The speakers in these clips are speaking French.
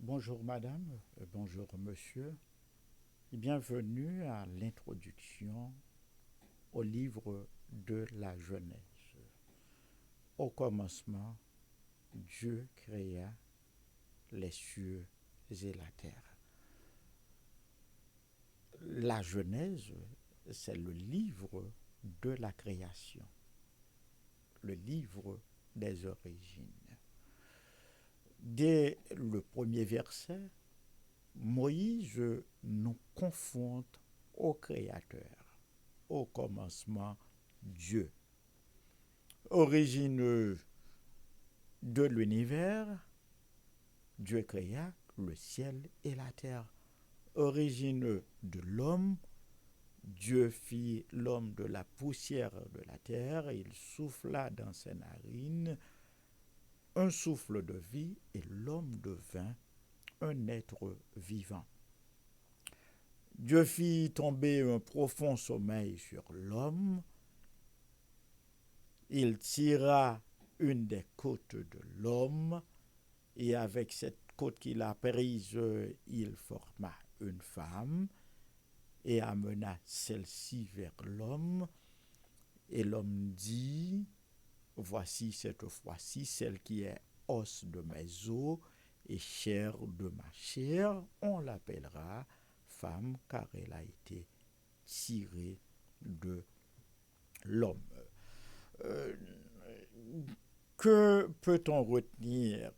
Bonjour madame, bonjour monsieur, et bienvenue à l'introduction au livre de la Genèse. Au commencement, Dieu créa les cieux et la terre. La Genèse, c'est le livre de la création, le livre des origines. Dès le premier verset, Moïse nous confronte au Créateur. Au commencement, Dieu. Origine de l'univers, Dieu créa le ciel et la terre. Origine de l'homme, Dieu fit l'homme de la poussière de la terre, il souffla dans ses narines un souffle de vie et l'homme devint un être vivant. Dieu fit tomber un profond sommeil sur l'homme. Il tira une des côtes de l'homme et avec cette côte qu'il a prise, il forma une femme et amena celle-ci vers l'homme. Et l'homme dit, voici cette fois-ci celle qui est os de mes os et chair de ma chair. On l'appellera femme car elle a été tirée de l'homme. Euh, que peut-on retenir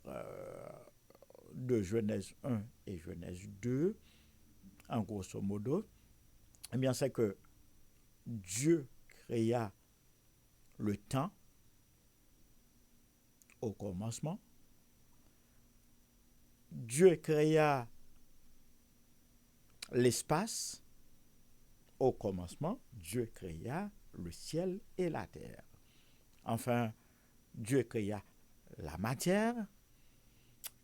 de Genèse 1 et Genèse 2 en grosso modo? Eh bien, c'est que Dieu créa le temps au commencement. Dieu créa l'espace au commencement. Dieu créa le ciel et la terre. Enfin, Dieu créa la matière,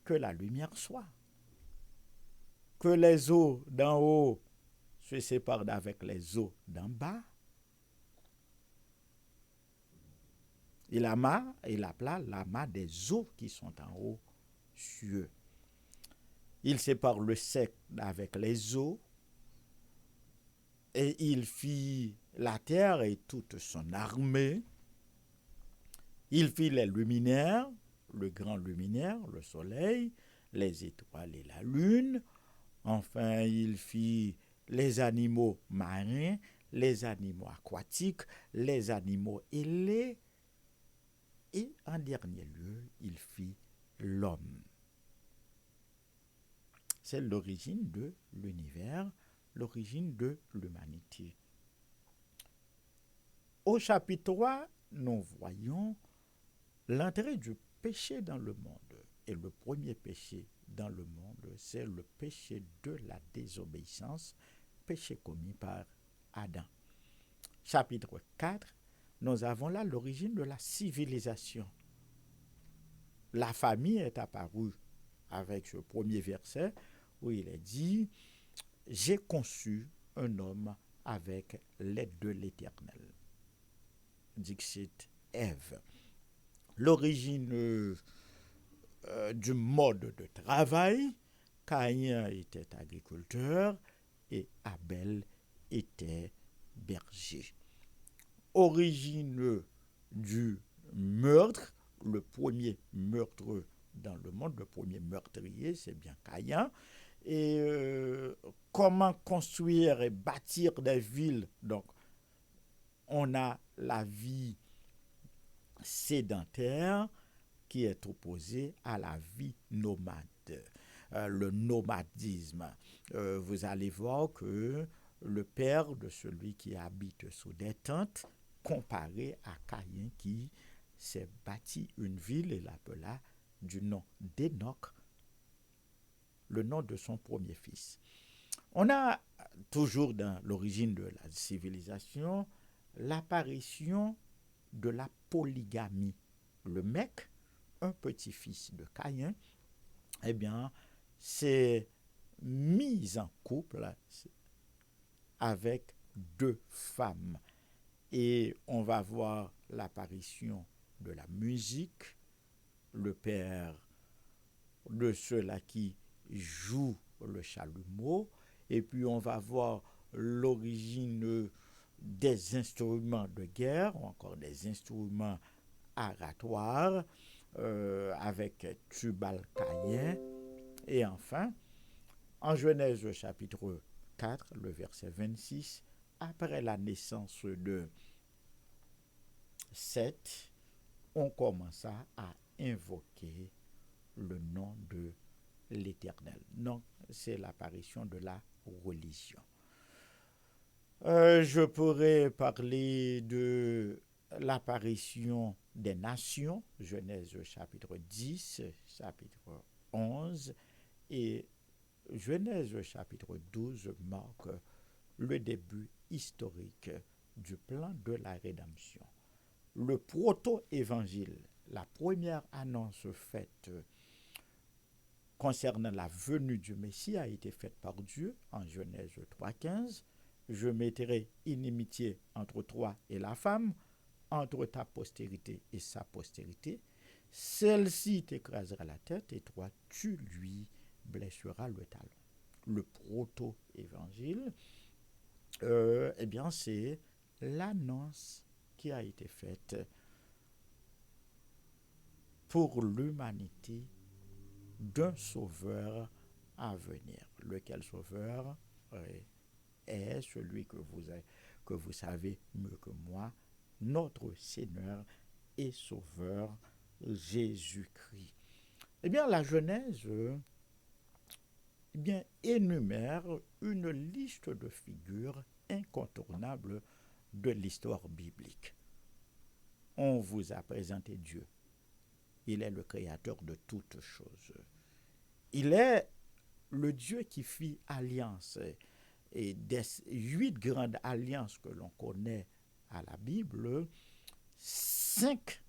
que la lumière soit. Que les eaux d'en haut se séparent d'avec les eaux d'en bas. Il appela l'amas des eaux qui sont en haut cieux. Il sépare le sec d'avec les eaux et il fit la terre et toute son armée. Il fit les luminaires, le grand luminaire, le soleil, les étoiles et la lune. Enfin, il fit les animaux marins, les animaux aquatiques, les animaux ailés. Et en dernier lieu, il fit l'homme. C'est l'origine de l'univers, l'origine de l'humanité. Au chapitre 3, nous voyons l'entrée du péché dans le monde. Et le premier péché dans le monde, c'est le péché de la désobéissance, péché commis par Adam. Chapitre 4, nous avons là l'origine de la civilisation. La famille est apparue avec ce premier verset où il est dit « J'ai conçu un homme avec l'aide de l'Éternel ». Dixit Ève. L'origine du mode de travail, Caïn était agriculteur et Abel était berger. Origine du meurtre, le premier meurtre dans le monde, le premier meurtrier, c'est bien Caïn. Et comment construire et bâtir des villes. Donc, on a la vie sédentaire qui est opposée à la vie nomade. Le nomadisme. Vous allez voir que le père de celui qui habite sous des tentes, comparé à Caïn qui s'est bâti une ville et l'appela du nom d'Enoch, le nom de son premier fils. On a toujours dans l'origine de la civilisation l'apparition de la polygamie. Le mec, un petit-fils de Caïn, eh bien, s'est mis en couple avec deux femmes. Et on va voir l'apparition de la musique, le père de ceux-là qui joue le chalumeau, et puis on va voir l'origine des instruments de guerre, ou encore des instruments aratoires, avec Tubal-Caïn, et enfin, en Genèse chapitre 4, le verset 26, après la naissance de Seth, on commença à invoquer le nom de l'Éternel. Donc, c'est l'apparition de la religion. Je pourrais parler de l'apparition des nations, Genèse chapitre 10, chapitre 11, et Genèse chapitre 12 marque le début historique du plan de la rédemption. Le proto-évangile, la première annonce faite concernant la venue du Messie a été faite par Dieu en Genèse 3,15. Je mettrai inimitié entre toi et la femme, entre ta postérité et sa postérité. Celle-ci t'écrasera la tête et toi, tu lui blesseras le talon. Le proto-évangile, eh bien, c'est l'annonce qui a été faite pour l'humanité d'un sauveur à venir. Lequel sauveur est celui que vous savez mieux que moi, notre Seigneur et Sauveur Jésus-Christ. Eh bien, la Genèse énumère une liste de figures incontournables de l'histoire biblique. On vous a présenté Dieu. Il est le créateur de toutes choses. Il est le Dieu qui fit alliance. Et des 8 grandes alliances que l'on connaît à la Bible, 5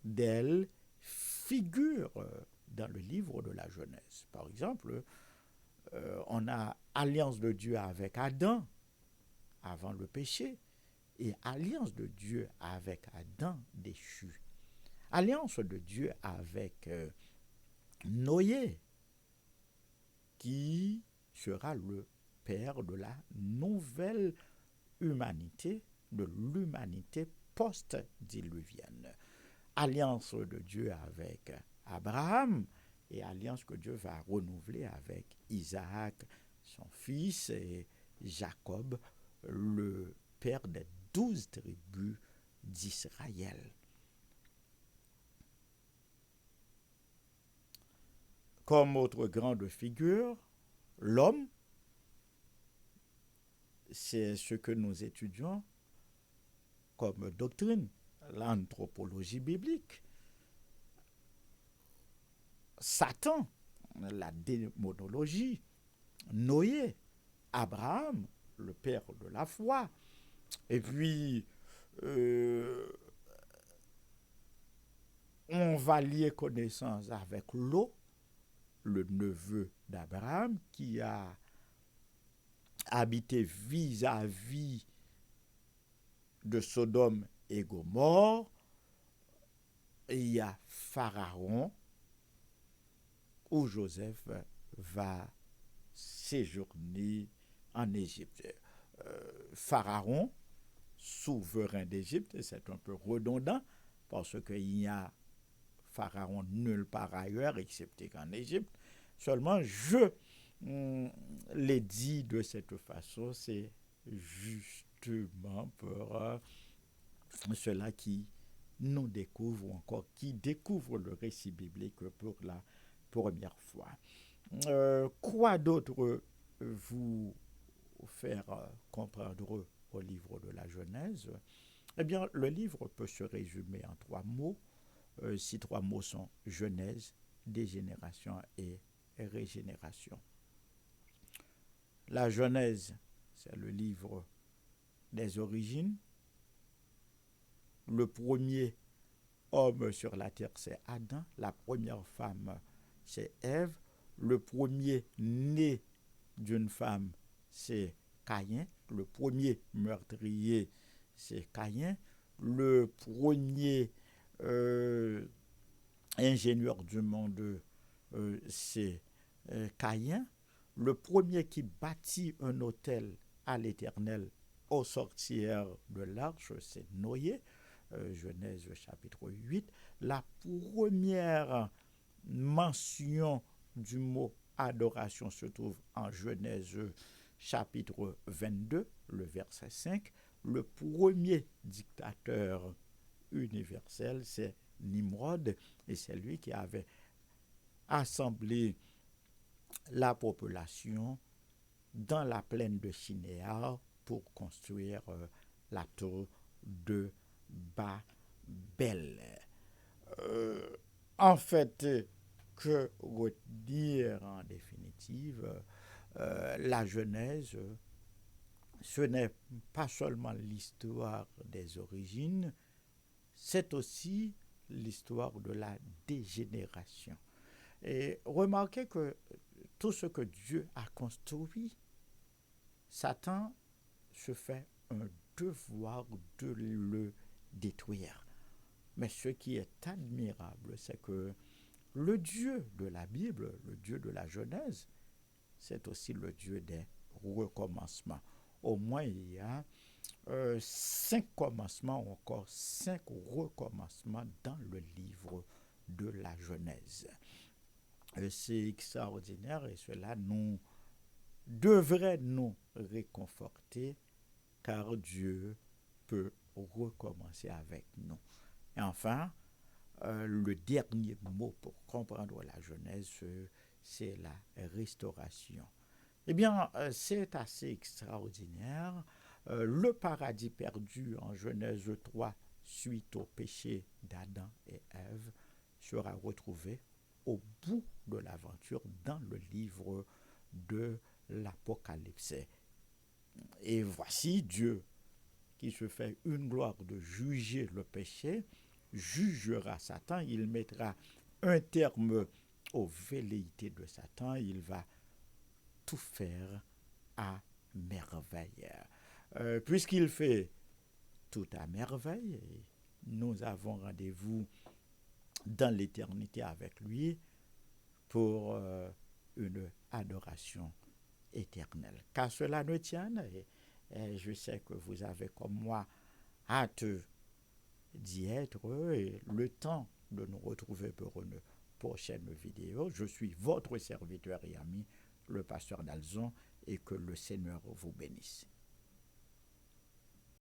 d'elles figurent dans le livre de la Genèse. Par exemple, on a alliance de Dieu avec Adam avant le péché et alliance de Dieu avec Adam déchu. Alliance de Dieu avec Noé, qui sera le père de la nouvelle humanité, de l'humanité post-diluvienne. Alliance de Dieu avec Abraham et alliance que Dieu va renouveler avec Isaac, son fils, et Jacob, le père des 12 tribus d'Israël. Comme autre grande figure, l'homme, c'est ce que nous étudions comme doctrine, l'anthropologie biblique. Satan, la démonologie, Noé, Abraham, le père de la foi, et puis on va lier connaissance avec Lot, le neveu d'Abraham, qui a habité vis-à-vis de Sodome et Gomorrhe. Et il y a Pharaon, où Joseph va séjourner en Égypte. Pharaon, souverain d'Égypte, c'est un peu redondant, parce qu'il n'y a Pharaon nulle part ailleurs, excepté qu'en Égypte. Seulement, je l'ai dit de cette façon, c'est justement pour ceux-là qui nous découvrent, ou encore qui découvrent le récit biblique pour la première fois. Quoi d'autre vous faire comprendre au livre de la Genèse? Eh bien, le livre peut se résumer en 3 mots. Ces 3 mots sont Genèse, dégénération et régénération. La Genèse, c'est le livre des origines. Le premier homme sur la terre, c'est Adam. La première femme, c'est Ève. Le premier né d'une femme, c'est Caïn. Le premier meurtrier, c'est Caïn. Le premier ingénieur du monde, c'est Caïn. Le premier qui bâtit un autel à l'Éternel au sortir de l'arche, c'est Noé. Genèse chapitre 8. La première mention du mot adoration se trouve en Genèse chapitre 22, le verset 5. Le premier dictateur universel, c'est Nimrod, et c'est lui qui avait assemblé la population dans la plaine de Shinéar pour construire la tour de Babel. Euh, En fait, que retenir en définitive, la Genèse, ce n'est pas seulement l'histoire des origines, c'est aussi l'histoire de la dégénération. Et remarquez que tout ce que Dieu a construit, Satan se fait un devoir de le détruire. Mais ce qui est admirable, c'est que le Dieu de la Bible, le Dieu de la Genèse, c'est aussi le Dieu des recommencements. Au moins, il y a 5 commencements ou encore 5 recommencements dans le livre de la Genèse. C'est extraordinaire et cela devrait nous réconforter car Dieu peut recommencer avec nous. Et enfin, le dernier mot pour comprendre la Genèse, c'est la restauration. Eh bien, c'est assez extraordinaire. Le paradis perdu en Genèse 3, suite au péché d'Adam et Ève, sera retrouvé au bout de l'aventure dans le livre de l'Apocalypse. Et voici Dieu qui se fait une gloire de juger le péché, jugera Satan, il mettra un terme aux velléités de Satan, il va tout faire à merveille. Puisqu'il fait tout à merveille, nous avons rendez-vous dans l'éternité avec lui pour une adoration éternelle. Qu'à cela ne tienne, et je sais que vous avez comme moi hâte d'y être et le temps de nous retrouver pour une prochaine vidéo. Je suis votre serviteur et ami, le pasteur Dalzon, et que le Seigneur vous bénisse.